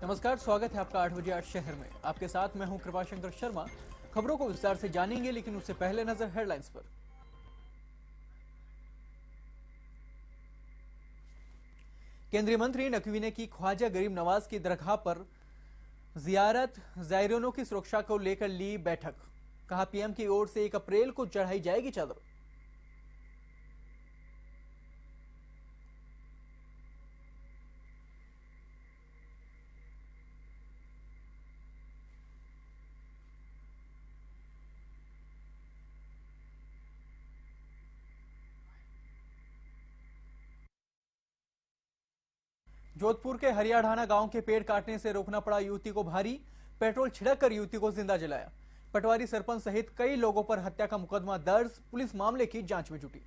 नमस्कार, स्वागत है आपका 8 बजे आज शहर में। आपके साथ मैं हूं कृपाशंकर शर्मा। खबरों को विस्तार से जानेंगे, लेकिन उससे पहले नजर हेडलाइंस पर। केंद्रीय मंत्री नकवी ने की ख्वाजा गरीब नवाज की दरगाह पर जियारत, जायरीनों की सुरक्षा को लेकर ली बैठक। कहा पीएम की ओर से 1 अप्रैल को चढ़ाई जाएगी चादर। जोधपुर के हरियाढ़ाना गांव के पेड़ काटने से रोकना पड़ा युवती को भारी। पेट्रोल छिड़क कर युवती को जिंदा जलाया। पटवारी सरपंच सहित कई लोगों पर हत्या का मुकदमा दर्ज। पुलिस मामले की जांच में जुटी।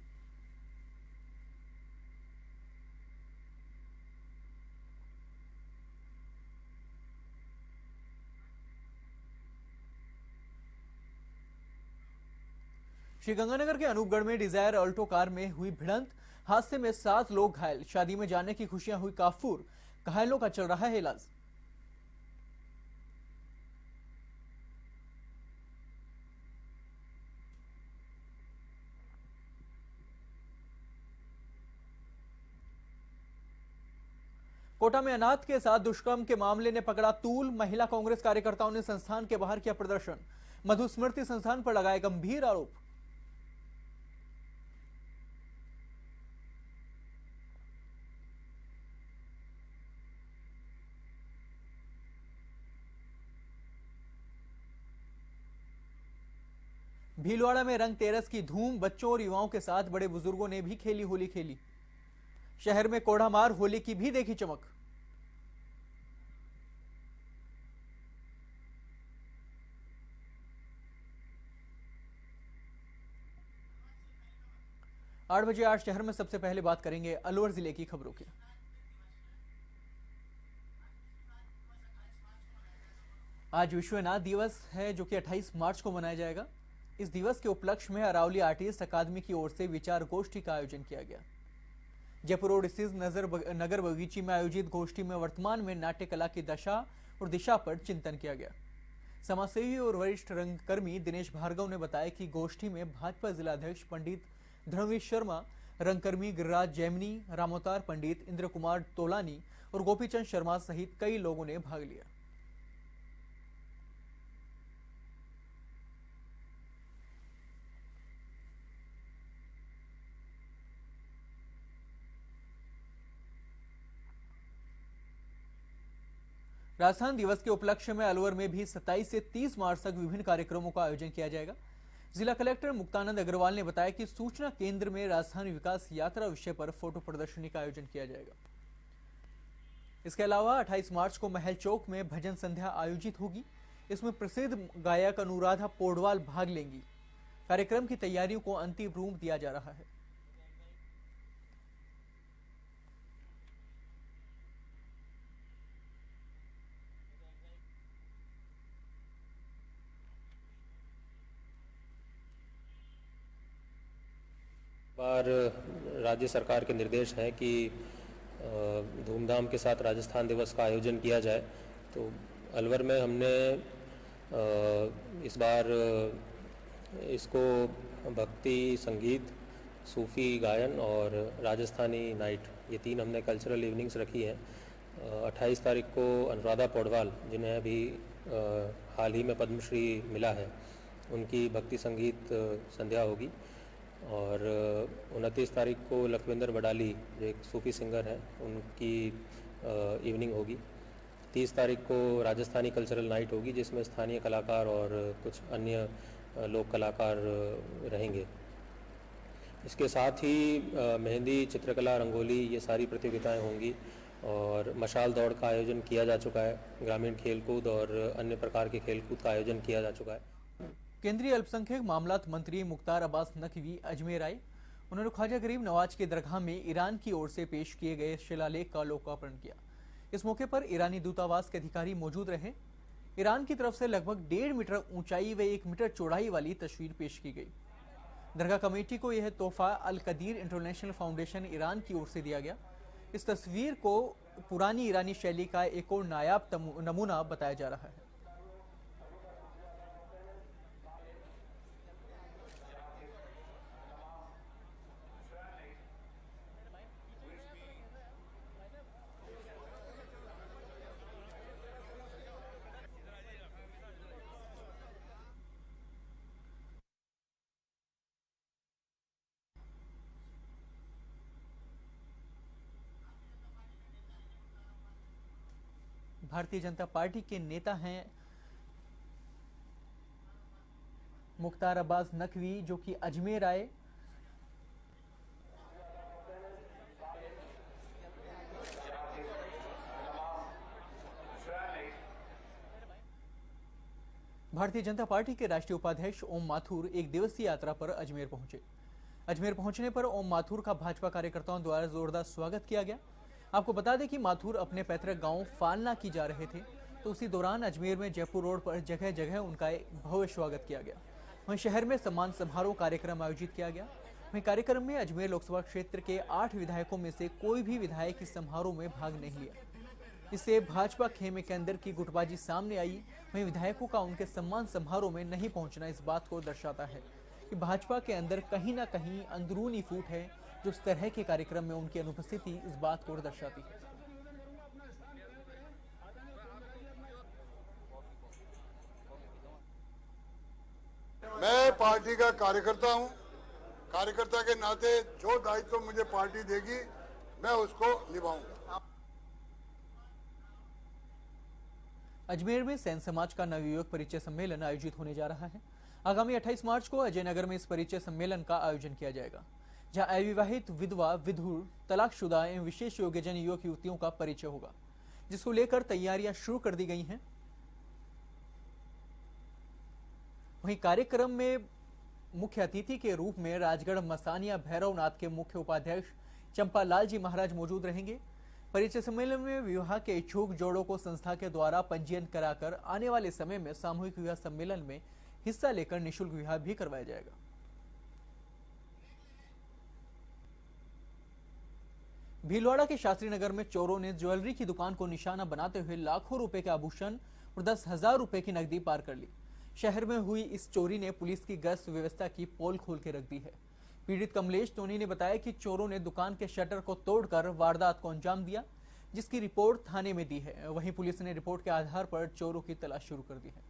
श्रीगंगानगर के अनूपगढ़ में डिजायर अल्टो कार में हुई भिड़ंत। हादसे में 7 लोग घायल। शादी में जाने की खुशियां हुई काफूर। घायलों का चल रहा है इलाज। कोटा में अनाथ के साथ दुष्कर्म के मामले ने पकड़ा तूल। महिला कांग्रेस कार्यकर्ताओं ने संस्थान के बाहर किया प्रदर्शन। मधुस्मृति संस्थान पर लगाए गंभीर आरोप। भीलवाड़ा में रंगतेरस की धूम। बच्चों और युवाओं के साथ बड़े बुजुर्गों ने भी खेली होली खेली। शहर में कोढ़ामार होली की भी देखी चमक। आठ बजे आज शहर में सबसे पहले बात करेंगे अलवर जिले की खबरों की। आज विश्व नाद दिवस है, जो कि 28 मार्च को मनाया जाएगा। इस दिवस के उपलक्ष्य में अरावली आर्टिस्ट अकादमी की ओर से विचार गोष्ठी का आयोजन किया गया। जयपुर रोड स्थित नगर बगीची में आयोजित गोष्ठी में वर्तमान में नाट्य कला की दशा और दिशा पर चिंतन किया गया। समाजसेवी और वरिष्ठ रंगकर्मी दिनेश भार्गव ने बताया कि गोष्ठी में भाजपा जिलाध्यक्ष पंडित धर्मवीर शर्मा, रंगकर्मी गिरिराज जैमिनी, रामोतार पंडित इंद्र कुमार तोलानी और गोपीचंद शर्मा सहित कई लोगों ने भाग लिया। राजस्थान दिवस के उपलक्ष्य में अलवर में भी 27 से 30 मार्च तक विभिन्न कार्यक्रमों का आयोजन किया जाएगा। जिला कलेक्टर मुक्तानंद अग्रवाल ने बताया कि सूचना केंद्र में राजधानी विकास यात्रा विषय पर फोटो प्रदर्शनी का आयोजन किया जाएगा। इसके अलावा 28 मार्च को महल चौक में भजन संध्या आयोजित होगी। इसमें प्रसिद्ध गायक अनुराधा पौडवाल भाग लेंगी। कार्यक्रम की तैयारियों को अंतिम रूप दिया जा रहा है। बार राज्य सरकार के निर्देश हैं कि धूमधाम के साथ राजस्थान दिवस का आयोजन किया जाए। तो अलवर में हमने इस बार इसको भक्ति संगीत, सूफी गायन और राजस्थानी नाइट, ये 3 हमने कल्चरल इवनिंग्स रखी हैं। 28 तारीख को अनुराधा पौडवाल, जिन्हें अभी हाल ही में पद्मश्री मिला है, उनकी भक्ति संगीत संध्या होगी। और 29 तारीख को लखविंदर बडाली, जो एक सूफी सिंगर हैं, उनकी इवनिंग होगी। 30 तारीख को राजस्थानी कल्चरल नाइट होगी, जिसमें स्थानीय कलाकार और कुछ अन्य लोक कलाकार रहेंगे। इसके साथ ही मेहंदी, चित्रकला, रंगोली, ये सारी प्रतियोगिताएं होंगी। और मशाल दौड़ का आयोजन किया जा चुका है। ग्रामीण खेलकूद और अन्य प्रकार के खेलकूद का आयोजन किया जा चुका है। केंद्रीय अल्पसंख्यक मामलात मंत्री मुख्तार अब्बास नकवी अजमेर आए। उन्होंने ख्वाजा गरीब नवाज की दरगाह में ईरान की ओर से पेश किए गए शिलालेख का लोकार्पण किया। इस मौके पर ईरानी दूतावास के अधिकारी मौजूद रहे। ईरान की तरफ से लगभग 1.5 मीटर ऊंचाई व 1 मीटर चौड़ाई वाली तस्वीर पेश की गई। दरगाह कमेटी को यह तोहफा अल कदीर इंटरनेशनल फाउंडेशन ईरान की ओर से दिया गया। इस तस्वीर को पुरानी ईरानी शैली का एक और नायाब नमूना बताया जा रहा है। भारतीय जनता पार्टी के नेता हैं मुख्तार अब्बास नकवी, जो कि अजमेर आए। भारतीय जनता पार्टी के राष्ट्रीय उपाध्यक्ष ओम माथुर एक दिवसीय यात्रा पर अजमेर पहुंचे। अजमेर पहुंचने पर ओम माथुर का भाजपा कार्यकर्ताओं द्वारा जोरदार स्वागत किया गया। आपको बता दें कि माथुर अपने पैतृक गांव फालना की जा रहे थे, तो उसी दौरान अजमेर में जयपुर रोड पर जगह जगह उनका एक भव्य स्वागत किया गया। वहीं शहर में सम्मान समारोह कार्यक्रम आयोजित किया गया। वहीं कार्यक्रम में अजमेर लोकसभा क्षेत्र के 8 विधायकों में से कोई भी विधायक इस समारोह में भाग नहीं लिया। इससे भाजपा खेमे के अंदर की गुटबाजी सामने आई। वहीं विधायकों का उनके सम्मान समारोह में नहीं पहुंचना इस बात को दर्शाता है कि भाजपा के अंदर कहीं ना कहीं अंदरूनी फूट है, जो इस तरह के कार्यक्रम में उनकी अनुपस्थिति इस बात को दर्शाती है। मैं पार्टी का कार्यकर्ता हूं। कार्यकर्ता के नाते जो दायित्व मुझे पार्टी देगी मैं उसको निभाऊंगा। अजमेर में सैन समाज का नवयुवक परिचय सम्मेलन आयोजित होने जा रहा है। आगामी 28 मार्च को अजय नगर में इस परिचय सम्मेलन का आयोजन किया जाएगा, जहां अविवाहित, विधवा, विधुर, तलाकशुदा एवं विशेष योग्यजन युवक युवतियों का परिचय होगा, जिसको लेकर तैयारियां शुरू कर दी गई हैं। वहीं कार्यक्रम में मुख्य अतिथि के रूप में राजगढ़ मसानिया भैरवनाथ के मुख्य उपाध्यक्ष चंपालाल जी महाराज मौजूद रहेंगे। परिचय सम्मेलन में विवाह के इच्छुक जोड़ों को संस्था के द्वारा पंजीयन कराकर आने वाले समय में सामूहिक विवाह सम्मेलन में हिस्सा लेकर निःशुल्क विवाह भी करवाया जाएगा। भीलवाड़ा के शास्त्री नगर में चोरों ने ज्वेलरी की दुकान को निशाना बनाते हुए लाखों रुपए के आभूषण और 10,000 रुपए की नकदी पार कर ली। शहर में हुई इस चोरी ने पुलिस की गश्त व्यवस्था की पोल खोल के रख दी है। पीड़ित कमलेश टोनी ने बताया कि चोरों ने दुकान के शटर को तोड़कर वारदात को अंजाम दिया, जिसकी रिपोर्ट थाने में दी है। वहीं पुलिस ने रिपोर्ट के आधार पर चोरों की तलाश शुरू कर दी है।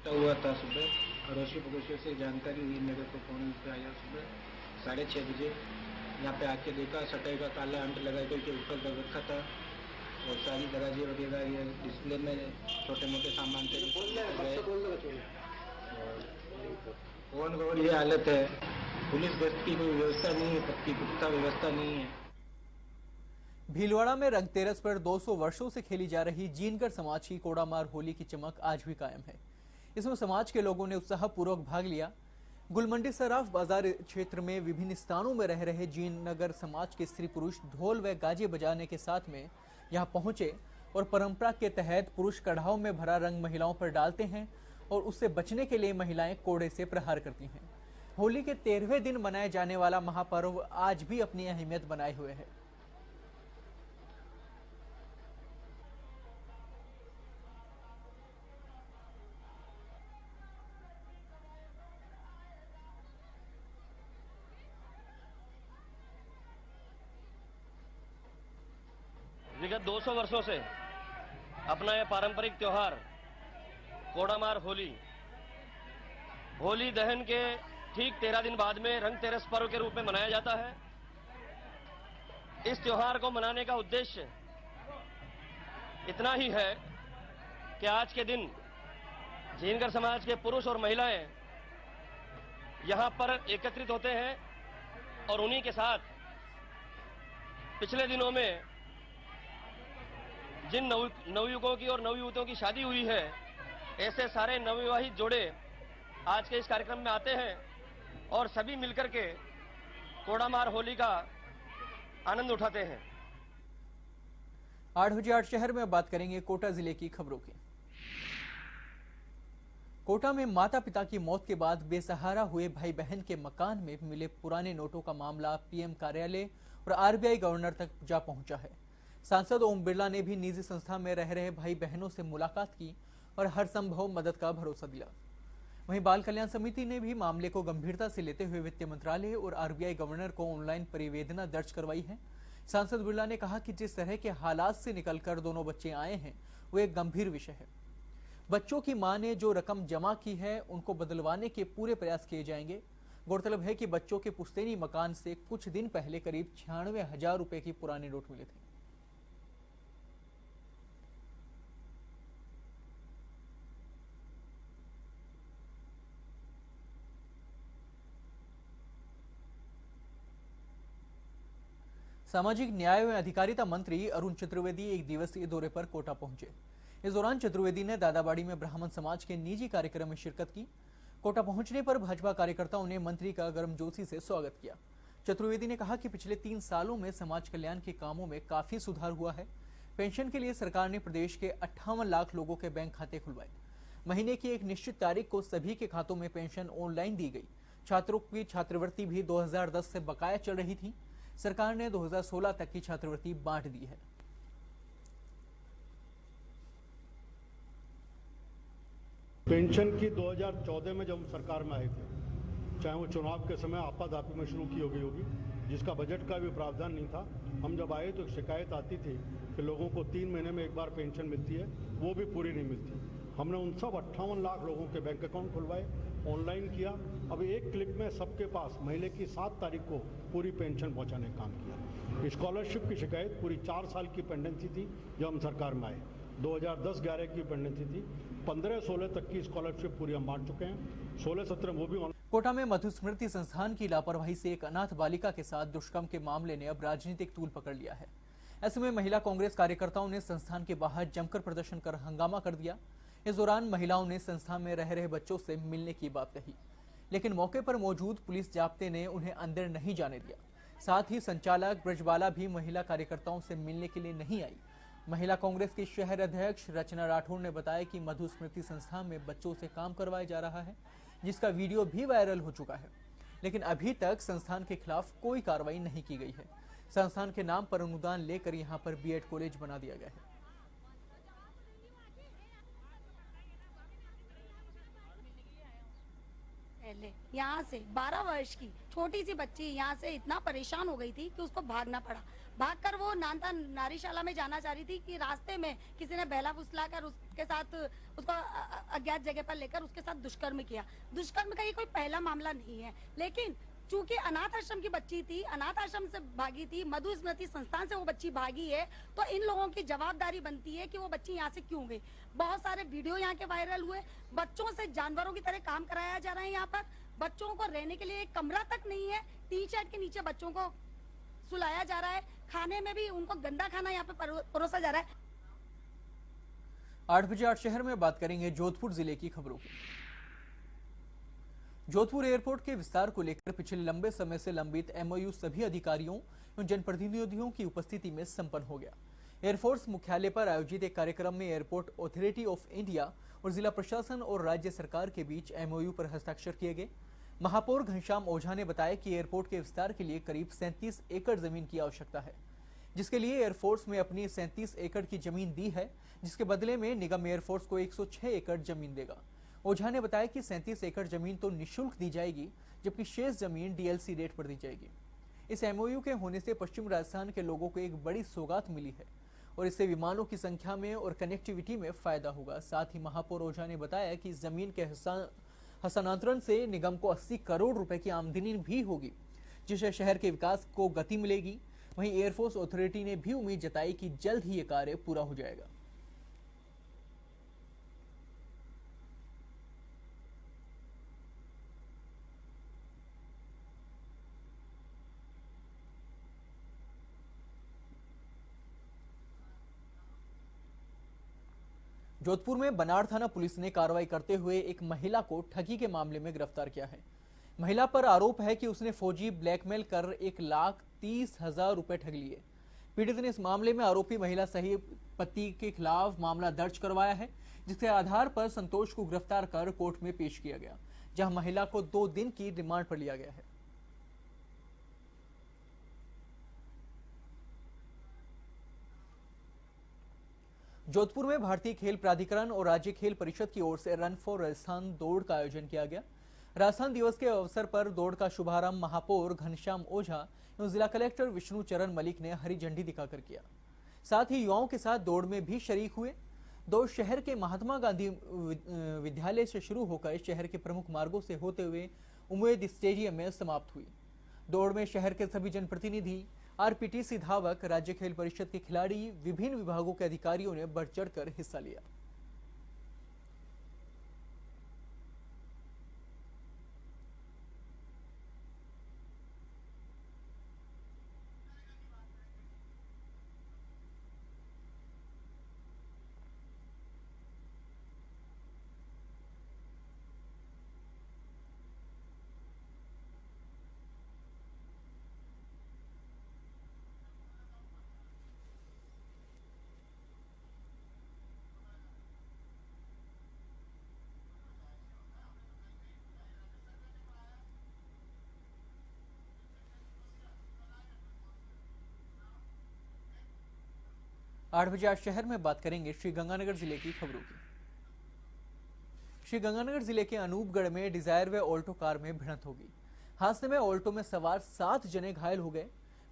हुआ था सुबह, अड़ोसी पड़ोसियों से जानकारी हुई, मेरे को फोन पे आया सुबह 6:30 बजे। यहाँ पे आके देखा शटर का काला अंट लगा के ऊपर दब रखा था और सारी दराजे वगैरह ये डिस्प्ले में छोटे मोटे सामान थे। और ये हालत है, पुलिस गश्त की कोई व्यवस्था नहीं है, पक्की पुख्ता व्यवस्था नहीं है। भीलवाड़ा में रंगतेरस पर 200 वर्षों से खेली जा रही जीनकर समाज की कोड़ामार होली की चमक आज भी कायम है। इसमें समाज के लोगों ने उत्साहपूर्वक भाग लिया। गुलमंडी सराफ बाजार क्षेत्र में विभिन्न स्थानों में रह रहे जीन नगर समाज के स्त्री पुरुष ढोल व गाजे बजाने के साथ में यहां पहुंचे और परंपरा के तहत पुरुष कढ़ाव में भरा रंग महिलाओं पर डालते हैं और उससे बचने के लिए महिलाएं कोड़े से प्रहार करती हैं। होली के 13वें दिन मनाए जाने वाला महापर्व आज भी अपनी अहमियत बनाए हुए है। विगत 200 वर्षों से अपना यह पारंपरिक त्योहार कोड़ामार होली दहन के ठीक 13 दिन बाद में रंगतेरस पर्व के रूप में मनाया जाता है। इस त्योहार को मनाने का उद्देश्य इतना ही है कि आज के दिन जीनकर समाज के पुरुष और महिलाएं यहां पर एकत्रित होते हैं और उन्हीं के साथ पिछले दिनों में जिन नवयुवकों की और नवयुवतियों की शादी हुई है, ऐसे सारे नवविवाहित जोड़े आज के इस कार्यक्रम में आते हैं और सभी मिलकर के कोडामार होली का आनंद उठाते हैं। 8 बजे 8 शहर में बात करेंगे कोटा जिले की खबरों की। कोटा में माता पिता की मौत के बाद बेसहारा हुए भाई बहन के मकान में मिले पुराने नोटों का मामला पीएम कार्यालय और आरबीआई गवर्नर तक जा पहुंचा है। सांसद ओम बिरला ने भी निजी संस्था में रह रहे भाई बहनों से मुलाकात की और हर संभव मदद का भरोसा दिया। वहीं बाल कल्याण समिति ने भी मामले को गंभीरता से लेते हुए वित्त मंत्रालय और आरबीआई गवर्नर को ऑनलाइन परिवेदना दर्ज करवाई है। सांसद बिरला ने कहा कि जिस तरह के हालात से निकलकर दोनों बच्चे आए हैं वो एक गंभीर विषय है। बच्चों की मां ने जो रकम जमा की है उनको बदलवाने के पूरे प्रयास किए जाएंगे। गौरतलब है कि बच्चों के पुश्तैनी मकान से कुछ दिन पहले करीब 96,000 रुपए की पुराने नोट मिले थे। सामाजिक न्याय एवं अधिकारिता मंत्री अरुण चतुर्वेदी एक दिवसीय दौरे पर कोटा पहुंचे। इस दौरान चतुर्वेदी ने दादाबाड़ी में ब्राह्मण समाज के निजी कार्यक्रम में शिरकत की। कोटा पहुंचने पर भाजपा कार्यकर्ताओं ने मंत्री का गर्मजोशी से स्वागत किया। चतुर्वेदी ने कहा कि पिछले 3 सालों में समाज कल्याण के कामों में काफी सुधार हुआ है। पेंशन के लिए सरकार ने प्रदेश के 58 लाख लोगों के बैंक खाते खुलवाए। महीने की एक निश्चित तारीख को सभी के खातों में पेंशन ऑनलाइन दी गई। छात्रों की छात्रवृत्ति भी 2010 से बकाया चल रही थी। सरकार ने 2016 तक की छात्रवृत्ति बांट दी है। पेंशन की 2014 में जब हम सरकार में आए थे, चाहे वो चुनाव के समय आपाधापी में शुरू की गई होगी, जिसका बजट का भी प्रावधान नहीं था। हम जब आए तो शिकायत आती थी कि लोगों को 3 महीने में एक बार पेंशन मिलती है, वो भी पूरी नहीं मिलती। हमने उन सब 58 लाख लोगों के बैंक अकाउंट खुलवाए, ऑनलाइन किया। अब एक क्लिक में सबके पास महीने की 7 तारीख को पूरी पेंशन पहुंचाने का काम किया। स्कॉलरशिप की शिकायत पूरी 4 साल की पेंडेंसी थी जब हम सरकार में आए। 2010-11 की पेंडेंसी थी। 15-16 तक की स्कॉलरशिप पूरी हम बांट चुके हैं। 16-17 वो भी। कोटा में मधुस्मृति संस्थान की लापरवाही से एक अनाथ बालिका के साथ दुष्कर्म के मामले ने अब राजनीतिक तूल पकड़ लिया है। ऐसे में महिला कांग्रेस कार्यकर्ताओं ने संस्थान के बाहर जमकर प्रदर्शन कर हंगामा कर दिया। इस दौरान महिलाओं ने संस्था में रह रहे बच्चों से मिलने की बात कही, लेकिन मौके पर मौजूद पुलिस जाब्ते ने उन्हें अंदर नहीं जाने दिया। साथ ही संचालक ब्रजबाला भी महिला कार्यकर्ताओं से मिलने के लिए नहीं आई। महिला कांग्रेस के शहर अध्यक्ष रचना राठौर ने बताया कि मधुस्मृति संस्था में बच्चों से काम करवाया जा रहा है, जिसका वीडियो भी वायरल हो चुका है, लेकिन अभी तक संस्थान के खिलाफ कोई कार्रवाई नहीं की गई है। संस्थान के नाम पर अनुदान लेकर यहां पर बीएड कॉलेज बना दिया गया है। यहाँ से 12 वर्ष की छोटी सी बच्ची यहाँ से इतना परेशान हो गई थी कि उसको भागना पड़ा। भागकर वो नानता नारीशाला में जाना चाह रही थी कि रास्ते में किसी ने बहला फुसलाकर उसके साथ उसको अज्ञात जगह पर लेकर उसके साथ दुष्कर्म किया। दुष्कर्म का ये कोई पहला मामला नहीं है, लेकिन चूंकि अनाथ आश्रम की बच्ची थी, अनाथ आश्रम से भागी थी, मधुस्मृति संस्थान से वो बच्ची भागी है, तो इन लोगों की जवाबदारी बनती है कि वो बच्ची यहाँ से क्यों गई। बहुत सारे वीडियो यहाँ के वायरल हुए। बच्चों से जानवरों की तरह काम कराया जा रहा है। यहाँ पर बच्चों को रहने के लिए एक कमरा तक नहीं है। टी शर्ट के नीचे बच्चों को सुलाया जा रहा है। खाने में भी उनको गंदा खाना यहाँ पे परोसा जा रहा है। 8 बजे 8 शहर में बात करेंगे जोधपुर जिले की खबरों की। जोधपुर एयरपोर्ट के विस्तार को लेकर पिछले लंबे समय से लंबित एमओयू सभी अधिकारियों एवं जनप्रतिनिधियों की उपस्थिति में संपन्न हो गया। एयरफोर्स मुख्यालय पर आयोजित एक कार्यक्रम में एयरपोर्ट अथॉरिटी ऑफ इंडिया और जिला प्रशासन और राज्य सरकार के बीच एमओयू पर हस्ताक्षर किए गए। महापौर घनश्याम ओझा ने बताया कि एयरपोर्ट के विस्तार के लिए करीब 37 एकड़ जमीन की आवश्यकता है, जिसके लिए एयरफोर्स में अपनी 37 एकड़ की जमीन दी है, जिसके बदले में निगम एयरफोर्स को 106 एकड़ जमीन देगा। ओझा ने बताया कि 37 एकड़ जमीन तो निःशुल्क दी जाएगी, जबकि शेष जमीन डीएलसी रेट पर दी जाएगी। इस एमओयू के होने से पश्चिम राजस्थान के लोगों को एक बड़ी सौगात मिली है और इससे विमानों की संख्या में और कनेक्टिविटी में फायदा होगा। साथ ही महापौर ओझा ने बताया कि जमीन के हस्तांतरण से निगम को 80 करोड़ रुपए की आमदनी भी होगी, जिससे शहर के विकास को गति मिलेगी। वहीं एयरफोर्स अथॉरिटी ने भी उम्मीद जताई कि जल्द ही ये कार्य पूरा हो जाएगा। जोधपुर में बनाड़ थाना पुलिस ने कार्रवाई करते हुए एक महिला को ठगी के मामले में गिरफ्तार किया है। महिला पर आरोप है कि उसने फौजी ब्लैकमेल कर 1,30,000 रुपए ठग लिए। पीड़ित ने इस मामले में आरोपी महिला सहित पति के खिलाफ मामला दर्ज करवाया है, जिसके आधार पर संतोष को गिरफ्तार कर कोर्ट में पेश किया गया, जहां महिला को 2 दिन की रिमांड पर लिया गया है। जोधपुर में भारतीय खेल प्राधिकरण और राज्य खेल परिषद की ओर से रन फॉर राजस्थान दौड़ का आयोजन किया गया। राजस्थान दिवस के अवसर पर दौड़ का शुभारंभ महापौर घनश्याम ओझा एवं जिला कलेक्टर विष्णु चरण मलिक ने हरी झंडी दिखाकर किया। साथ ही युवाओं के साथ दौड़ में भी शरीक हुए। दौड़ शहर के महात्मा गांधी विद्यालय से शुरू होकर शहर के प्रमुख मार्गों से होते हुए उम्मेद स्टेडियम में समाप्त हुई। दौड़ में शहर के सभी जनप्रतिनिधि, आरपीटीसी धावक, राज्य खेल परिषद के खिलाड़ी, विभिन्न विभागों के अधिकारियों ने बढ़ चढ़कर हिस्सा लिया। आठ बजे आज शहर में बात करेंगे श्रीगंगानगर जिले की खबरों की। श्रीगंगानगर जिले के अनूपगढ़ में डिजायर व ऑल्टो कार में भिड़ंत हो गई। हादसे में ऑल्टो में सवार 7 जने घायल हो गए।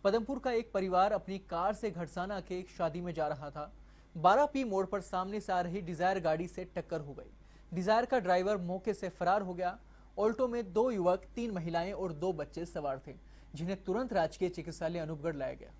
पदमपुर का एक परिवार अपनी कार से घड़साना के एक शादी में जा रहा था। 12P मोड़ पर सामने से आ रही डिजायर गाड़ी से टक्कर हो गई। डिजायर का ड्राइवर मौके से फरार हो गया। ऑल्टो में 2 युवक, 3 महिलाएं और 2 बच्चे सवार थे, जिन्हें तुरंत राजकीय चिकित्सालय अनूपगढ़ लाया गया।